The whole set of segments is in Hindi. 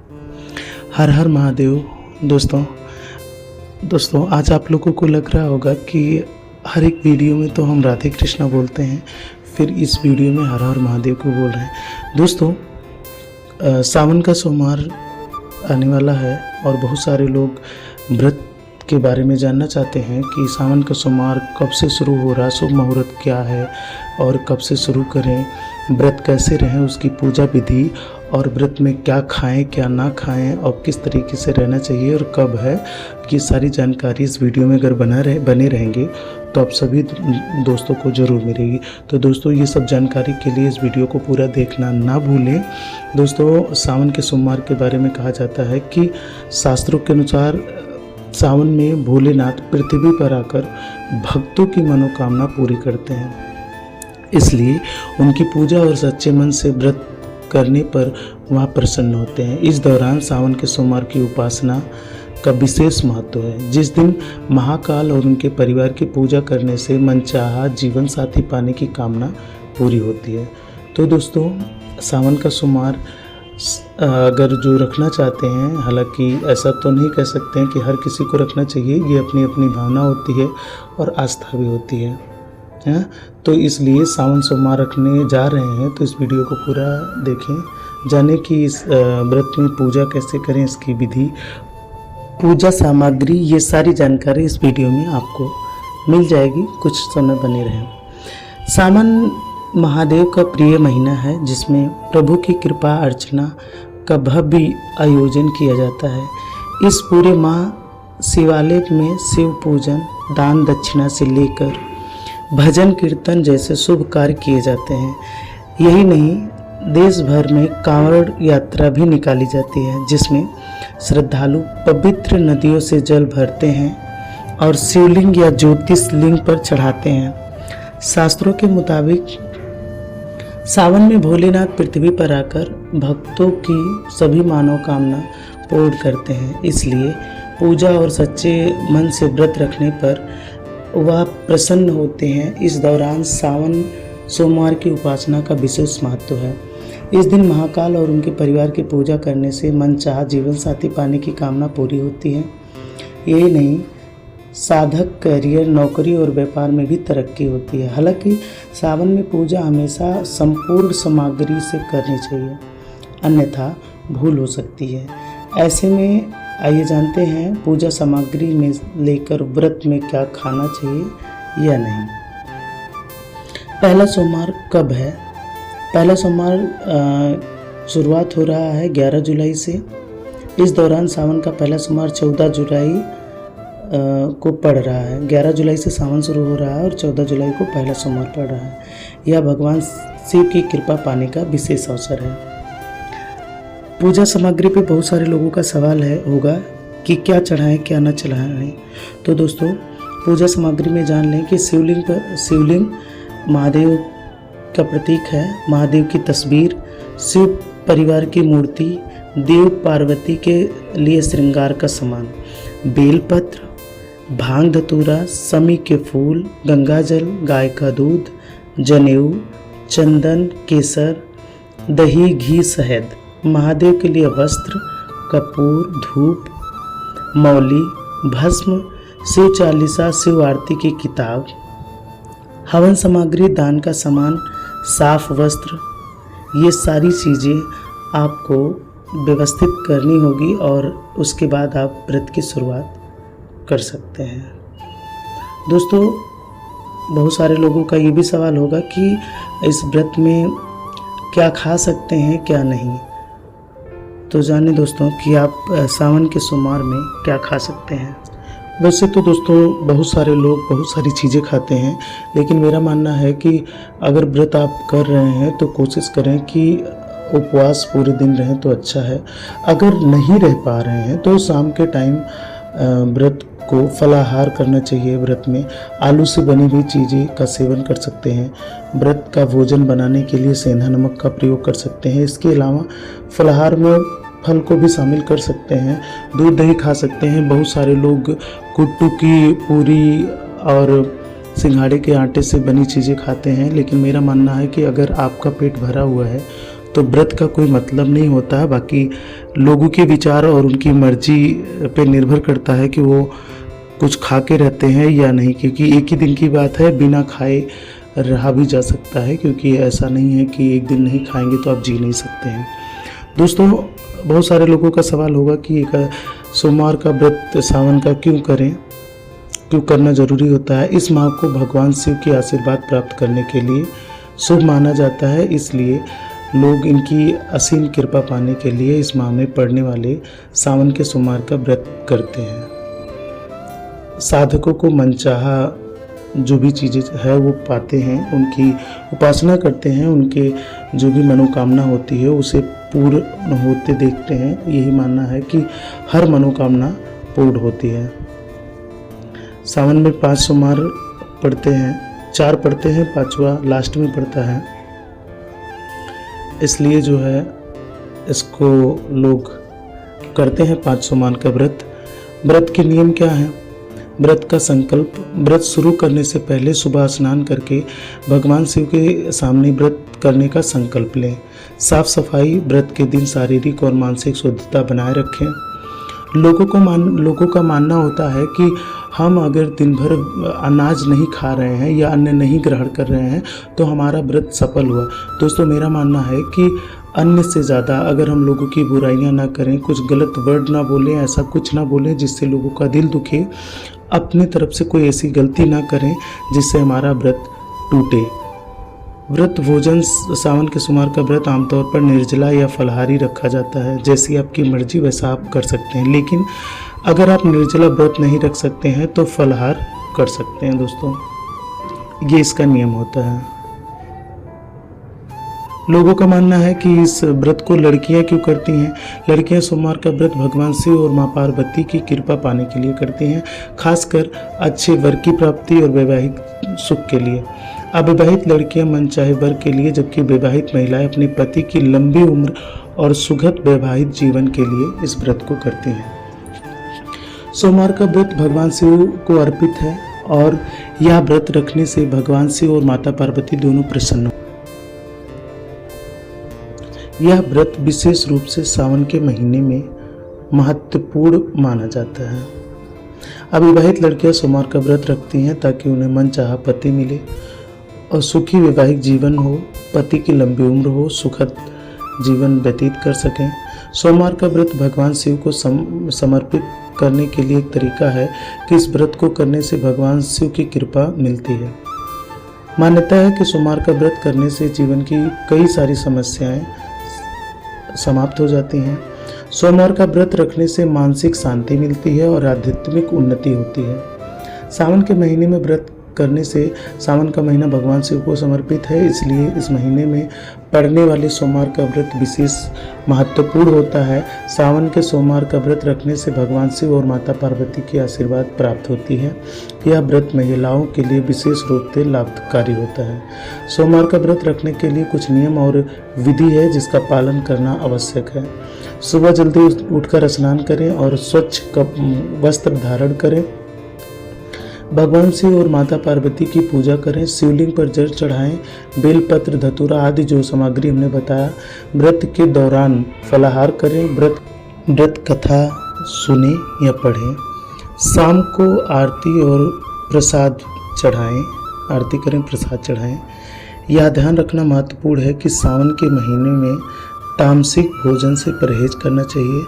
हर हर महादेव। दोस्तों आज आप लोगों को लग रहा होगा कि हर एक वीडियो में तो हम राधे कृष्णा बोलते हैं, फिर इस वीडियो में हर हर महादेव को बोल रहे हैं। दोस्तों सावन का सोमवार आने वाला है और बहुत सारे लोग व्रत के बारे में जानना चाहते हैं कि सावन का सोमवार कब से शुरू हो रहा, शुभ मुहूर्त क्या है और कब से शुरू करें, व्रत कैसे रहें, उसकी पूजा विधि और व्रत में क्या खाएं क्या ना खाएं और किस तरीके से रहना चाहिए और कब है। ये सारी जानकारी इस वीडियो में अगर बने रहेंगे तो आप सभी दोस्तों को ज़रूर मिलेगी। तो दोस्तों ये सब जानकारी के लिए इस वीडियो को पूरा देखना ना भूलें। दोस्तों सावन के सोमवार के बारे में कहा जाता है कि शास्त्रों के अनुसार सावन में भोलेनाथ पृथ्वी पर आकर भक्तों की मनोकामना पूरी करते हैं, इसलिए उनकी पूजा और सच्चे मन से व्रत करने पर वह प्रसन्न होते हैं। इस दौरान सावन के सोमवार की उपासना का विशेष महत्व है, जिस दिन महाकाल और उनके परिवार की पूजा करने से मनचाहा जीवन साथी पाने की कामना पूरी होती है। तो दोस्तों सावन का सोमवार अगर जो रखना चाहते हैं, हालांकि ऐसा तो नहीं कह सकते हैं कि हर किसी को रखना चाहिए, ये अपनी अपनी भावना होती है और आस्था भी होती है। तो इसलिए सावन सोमवार रखने जा रहे हैं तो इस वीडियो को पूरा देखें, जाने कि इस व्रत में पूजा कैसे करें, इसकी विधि, पूजा सामग्री, ये सारी जानकारी इस वीडियो में आपको मिल जाएगी। कुछ समय बने रहें। सावन महादेव का प्रिय महीना है, जिसमें प्रभु की कृपा अर्चना का भव्य आयोजन किया जाता है। इस पूरे माह शिवालय में शिव पूजन, दान दक्षिणा से लेकर भजन कीर्तन जैसे शुभ कार्य किए जाते हैं। यही नहीं, देश भर में कांवड़ यात्रा भी निकाली जाती है, जिसमें श्रद्धालु पवित्र नदियों से जल भरते हैं और शिवलिंग या ज्योतिषलिंग पर चढ़ाते हैं। शास्त्रों के मुताबिक सावन में भोलेनाथ पृथ्वी पर आकर भक्तों की सभी मनोकामना पूर्ण करते हैं, इसलिए पूजा और सच्चे मन से व्रत रखने पर वह प्रसन्न होते हैं। इस दौरान सावन सोमवार की उपासना का विशेष महत्व है। इस दिन महाकाल और उनके परिवार की पूजा करने से मनचाहा जीवन साथी पाने की कामना पूरी होती है। यही नहीं, साधक करियर, नौकरी और व्यापार में भी तरक्की होती है। हालांकि सावन में पूजा हमेशा संपूर्ण सामग्री से करनी चाहिए, अन्यथा भूल हो सकती है। ऐसे में आइए जानते हैं पूजा सामग्री में लेकर व्रत में क्या खाना चाहिए या नहीं। पहला सोमवार कब है? पहला सोमवार शुरुआत हो रहा है 11 जुलाई से। इस दौरान सावन का पहला सोमवार 14 जुलाई को पड़ रहा है। 11 जुलाई से सावन शुरू हो रहा है और 14 जुलाई को पहला सोमवार पड़ रहा है। यह भगवान शिव की कृपा पाने का विशेष अवसर है। पूजा सामग्री पे बहुत सारे लोगों का सवाल होगा कि क्या चढ़ाएं क्या ना चढ़ाएं। तो दोस्तों पूजा सामग्री में जान लें कि शिवलिंग महादेव का प्रतीक है। महादेव की तस्वीर, शिव परिवार की मूर्ति, देव पार्वती के लिए श्रृंगार का सामान, बेलपत्र, भांग धतूरा, समी के फूल, गंगाजल, गाय का दूध, जनेऊ, चंदन, केसर, दही, घी, शहद, महादेव के लिए वस्त्र, कपूर, धूप, मौली, भस्म, शिव चालीसा, शिव आरती की किताब, हवन सामग्री, दान का सामान, साफ वस्त्र, ये सारी चीज़ें आपको व्यवस्थित करनी होगी और उसके बाद आप व्रत की शुरुआत कर सकते हैं। दोस्तों बहुत सारे लोगों का ये भी सवाल होगा कि इस व्रत में क्या खा सकते हैं क्या नहीं। तो जाने दोस्तों कि आप सावन के सोमवार में क्या खा सकते हैं। वैसे तो दोस्तों बहुत सारे लोग बहुत सारी चीज़ें खाते हैं, लेकिन मेरा मानना है कि अगर व्रत आप कर रहे हैं तो कोशिश करें कि उपवास पूरे दिन रहें तो अच्छा है। अगर नहीं रह पा रहे हैं तो शाम के टाइम व्रत को फलाहार करना चाहिए। व्रत में आलू से बनी हुई चीज़ें का सेवन कर सकते हैं। व्रत का भोजन बनाने के लिए सेंधा नमक का प्रयोग कर सकते हैं। इसके अलावा फलाहार में फल को भी शामिल कर सकते हैं, दूध दही खा सकते हैं। बहुत सारे लोग कुट्टू की पूरी और सिंघाड़े के आटे से बनी चीज़ें खाते हैं, लेकिन मेरा मानना है कि अगर आपका पेट भरा हुआ है तो व्रत का कोई मतलब नहीं होता है। बाकी लोगों के विचार और उनकी मर्जी पे निर्भर करता है कि वो कुछ खा के रहते हैं या नहीं, क्योंकि एक ही दिन की बात है, बिना खाए रहा भी जा सकता है, क्योंकि ऐसा नहीं है कि एक दिन नहीं खाएंगे तो आप जी नहीं सकते हैं। दोस्तों, बहुत सारे लोगों का सवाल होगा कि एक सोमवार का व्रत सावन का क्यों करें, क्यों करना ज़रूरी होता है। इस माह को भगवान शिव के आशीर्वाद प्राप्त करने के लिए शुभ माना जाता है, इसलिए लोग इनकी असीम कृपा पाने के लिए इस माह में पड़ने वाले सावन के सोमवार का व्रत करते हैं। साधकों को मनचाहा जो भी चीज़ें है वो पाते हैं, उनकी उपासना करते हैं, उनके जो भी मनोकामना होती है उसे पूर्ण होते देखते हैं। यही मानना है कि हर मनोकामना पूर्ण होती है। सावन में 5 सोमवार पड़ते हैं, 4 पड़ते हैं, 5वां लास्ट में पड़ता है, इसलिए जो है इसको लोग करते हैं 5 सोमवार का व्रत। व्रत के नियम क्या हैं? व्रत का संकल्प: व्रत शुरू करने से पहले सुबह स्नान करके भगवान शिव के सामने व्रत करने का संकल्प लें। साफ सफाई: व्रत के दिन शारीरिक और मानसिक शुद्धता बनाए रखें। लोगों का मानना होता है कि हम अगर दिन भर अनाज नहीं खा रहे हैं या अन्न नहीं ग्रहण कर रहे हैं तो हमारा व्रत सफल हुआ। दोस्तों, मेरा मानना है कि अन्न से ज़्यादा अगर हम लोगों की बुराइयां ना करें, कुछ गलत वर्ड ना बोलें, ऐसा कुछ ना बोलें जिससे लोगों का दिल दुखे, अपनी तरफ से कोई ऐसी गलती ना करें जिससे हमारा व्रत टूटे। व्रत भोजन: सावन के सोमवार का व्रत आमतौर पर निर्जला या फलाहारी रखा जाता है। जैसी आपकी मर्जी वैसा आप कर सकते हैं, लेकिन अगर आप निर्जला व्रत नहीं रख सकते हैं तो फलाहार कर सकते हैं। दोस्तों, ये इसका नियम होता है। लोगों का मानना है कि इस व्रत को लड़कियां क्यों करती हैं। लड़कियां सोमवार का व्रत भगवान शिव और मां पार्वती की कृपा पाने के लिए करती हैं, खासकर अच्छे वर की प्राप्ति और वैवाहिक सुख के लिए। अविवाहित लड़कियां मनचाहे वर के लिए, जबकि विवाहित महिलाएं अपने पति की लंबी उम्र और सुखद वैवाहिक जीवन के लिए इस व्रत को करती हैं। सोमवार का व्रत भगवान शिव को अर्पित है और यह व्रत रखने से भगवान शिव और माता पार्वती दोनों प्रसन्न। यह व्रत विशेष रूप से सावन के महीने में महत्वपूर्ण माना जाता है। अविवाहित लड़कियां सोमवार का व्रत रखती हैं ताकि उन्हें मनचाहा पति मिले और सुखी वैवाहिक जीवन हो, पति की लंबी उम्र हो, सुखद जीवन व्यतीत कर सकें। सोमवार का व्रत भगवान शिव को समर्पित करने के लिए एक तरीका है कि इस व्रत को करने से भगवान शिव की कृपा मिलती है। मान्यता है कि सोमवार का व्रत करने से जीवन की कई सारी समस्याएं समाप्त हो जाती हैं। सोमवार का व्रत रखने से मानसिक शांति मिलती है और आध्यात्मिक उन्नति होती है। सावन के महीने में व्रत करने से, सावन का महीना भगवान शिव को समर्पित है, इसलिए इस महीने में पड़ने वाले सोमवार का व्रत विशेष महत्वपूर्ण होता है। सावन के सोमवार का व्रत रखने से भगवान शिव और माता पार्वती की आशीर्वाद प्राप्त होती है। यह व्रत महिलाओं के लिए विशेष रूप से लाभकारी होता है। सोमवार का व्रत रखने के लिए कुछ नियम और विधि है जिसका पालन करना आवश्यक है। सुबह जल्दी उठकर स्नान करें और स्वच्छ वस्त्र धारण करें। भगवान शिव और माता पार्वती की पूजा करें। शिवलिंग पर जल चढ़ाएं। बेलपत्र, धतूरा आदि जो सामग्री हमने बताया। व्रत के दौरान फलाहार करें। व्रत कथा सुने या पढ़ें। शाम को आरती और प्रसाद चढ़ाएं। आरती करें, प्रसाद चढ़ाएं। यह ध्यान रखना महत्वपूर्ण है कि सावन के महीने में तामसिक भोजन से परहेज करना चाहिए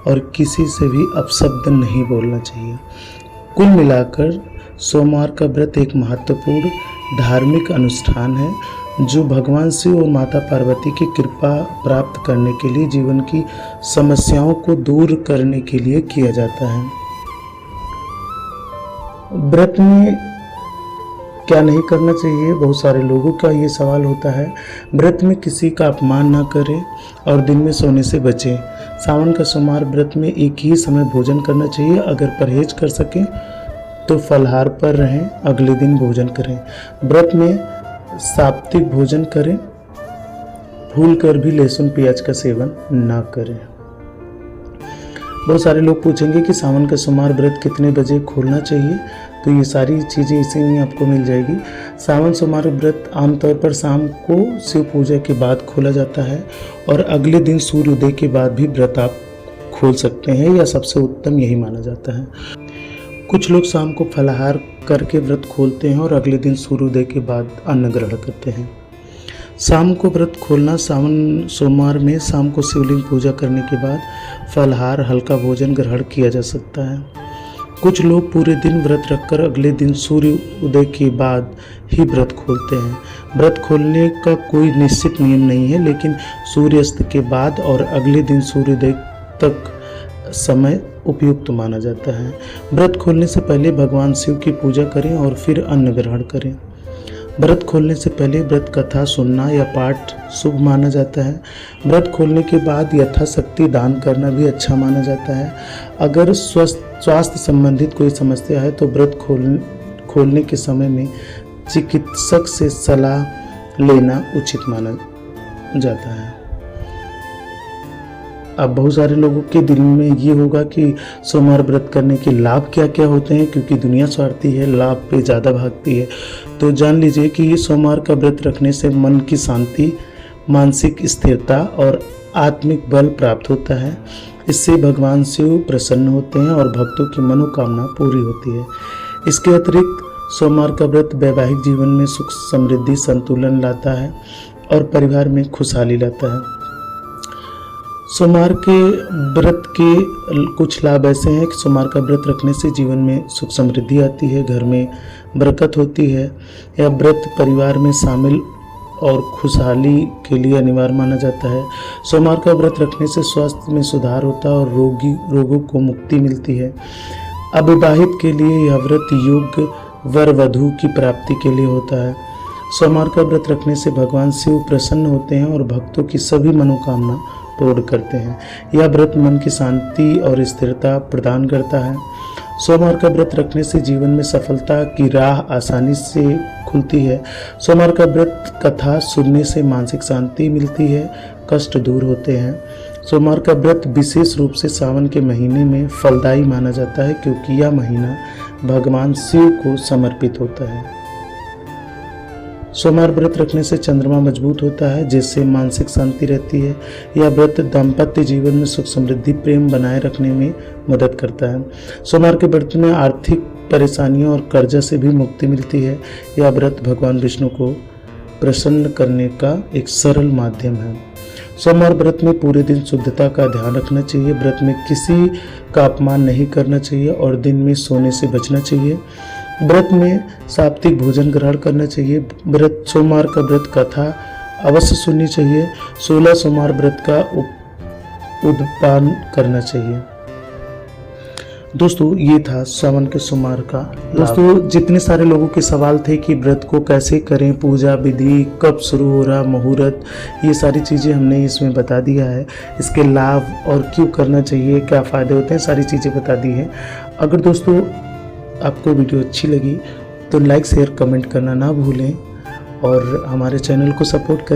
और किसी से भी अपशब्द नहीं बोलना चाहिए। कुल मिलाकर सोमवार का व्रत एक महत्वपूर्ण धार्मिक अनुष्ठान है जो भगवान शिव और माता पार्वती की कृपा प्राप्त करने के लिए, जीवन की समस्याओं को दूर करने के लिए किया जाता है। व्रत में क्या नहीं करना चाहिए, बहुत सारे लोगों का ये सवाल होता है। व्रत में किसी का अपमान ना करें और दिन में सोने से बचें। सावन का सोमवार व्रत में एक ही समय भोजन करना चाहिए। अगर परहेज कर सकें तो फलाहार पर रहें, अगले दिन भोजन करें। व्रत में सात्विक भोजन करें। भूल कर भी लहसुन प्याज का सेवन ना करें। बहुत सारे लोग पूछेंगे कि सावन का सोमवार व्रत कितने बजे खोलना चाहिए, तो ये सारी चीज़ें इसी में आपको मिल जाएगी। सावन सोमवार व्रत आमतौर पर शाम को शिव पूजा के बाद खोला जाता है और अगले दिन सूर्योदय के बाद भी व्रत आप खोल सकते हैं, या सबसे उत्तम यही माना जाता है। कुछ लोग शाम को फलाहार करके व्रत खोलते हैं और अगले दिन सूर्योदय के बाद अन्न ग्रहण करते हैं। शाम को व्रत खोलना, सावन सोमवार में शाम को शिवलिंग पूजा करने के बाद फलाहार हल्का भोजन ग्रहण किया जा सकता है। कुछ लोग पूरे दिन व्रत रखकर अगले दिन सूर्य उदय के बाद ही व्रत खोलते हैं। व्रत खोलने का कोई निश्चित नियम नहीं है, लेकिन सूर्यास्त के बाद और अगले दिन सूर्योदय तक समय उपयुक्त माना जाता है। व्रत खोलने से पहले भगवान शिव की पूजा करें और फिर अन्न ग्रहण करें। व्रत खोलने से पहले व्रत कथा सुनना या पाठ शुभ माना जाता है। व्रत खोलने के बाद यथाशक्ति दान करना भी अच्छा माना जाता है। अगर स्वास्थ्य संबंधित कोई समस्या है तो व्रत खोलने के समय में चिकित्सक से सलाह लेना उचित माना जाता है। अब बहुत सारे लोगों के दिल में ये होगा कि सोमवार व्रत करने के लाभ क्या क्या होते हैं, क्योंकि दुनिया स्वार्थी है, लाभ पे ज़्यादा भागती है। तो जान लीजिए कि ये सोमवार का व्रत रखने से मन की शांति, मानसिक स्थिरता और आत्मिक बल प्राप्त होता है। इससे भगवान शिव प्रसन्न होते हैं और भक्तों की मनोकामना पूरी होती है। इसके अतिरिक्त सोमवार का व्रत वैवाहिक जीवन में सुख, समृद्धि, संतुलन लाता है और परिवार में खुशहाली लाता है। सोमवार के व्रत के कुछ लाभ ऐसे हैं कि सोमवार का व्रत रखने से जीवन में सुख समृद्धि आती है, घर में बरकत होती है। यह व्रत परिवार में शामिल और खुशहाली के लिए अनिवार्य माना जाता है। सोमवार का व्रत रखने से स्वास्थ्य में सुधार होता है और रोगों को मुक्ति मिलती है। अविवाहित के लिए यह व्रत योग्य वर वधू की प्राप्ति के लिए होता है। सोमवार का व्रत रखने से भगवान शिव प्रसन्न होते हैं और भक्तों की सभी मनोकामना पूर्ण करते हैं। यह व्रत मन की शांति और स्थिरता प्रदान करता है। सोमवार का व्रत रखने से जीवन में सफलता की राह आसानी से खुलती है। सोमवार का व्रत कथा सुनने से मानसिक शांति मिलती है, कष्ट दूर होते हैं। सोमवार का व्रत विशेष रूप से सावन के महीने में फलदायी माना जाता है, क्योंकि यह महीना भगवान शिव को समर्पित होता है। सोमवार व्रत रखने से चंद्रमा मजबूत होता है, जिससे मानसिक शांति रहती है। यह व्रत दाम्पत्य जीवन में सुख, समृद्धि, प्रेम बनाए रखने में मदद करता है। सोमवार के व्रत में आर्थिक परेशानियों और कर्जा से भी मुक्ति मिलती है। यह व्रत भगवान विष्णु को प्रसन्न करने का एक सरल माध्यम है। सोमवार व्रत में पूरे दिन शुद्धता का ध्यान रखना चाहिए। व्रत में किसी का अपमान नहीं करना चाहिए और दिन में सोने से बचना चाहिए। व्रत में सात्विक भोजन ग्रहण करना चाहिए। सोमवार का व्रत कथा अवश्य सुननी चाहिए। 16 सोमवार व्रत का उद्यापन करना चाहिए। दोस्तों, ये था सावन के सोमवार का। दोस्तों, जितने सारे लोगों के सवाल थे कि व्रत को कैसे करें, पूजा विधि कब शुरू हो रहा, मुहूर्त, ये सारी चीज़ें हमने इसमें बता दिया है। इसके लाभ और क्यों करना चाहिए, क्या फ़ायदे होते हैं, सारी चीज़ें बता दी हैं। अगर दोस्तों आपको वीडियो अच्छी लगी तो लाइक, शेयर, कमेंट करना ना भूलें और हमारे चैनल को सपोर्ट करें।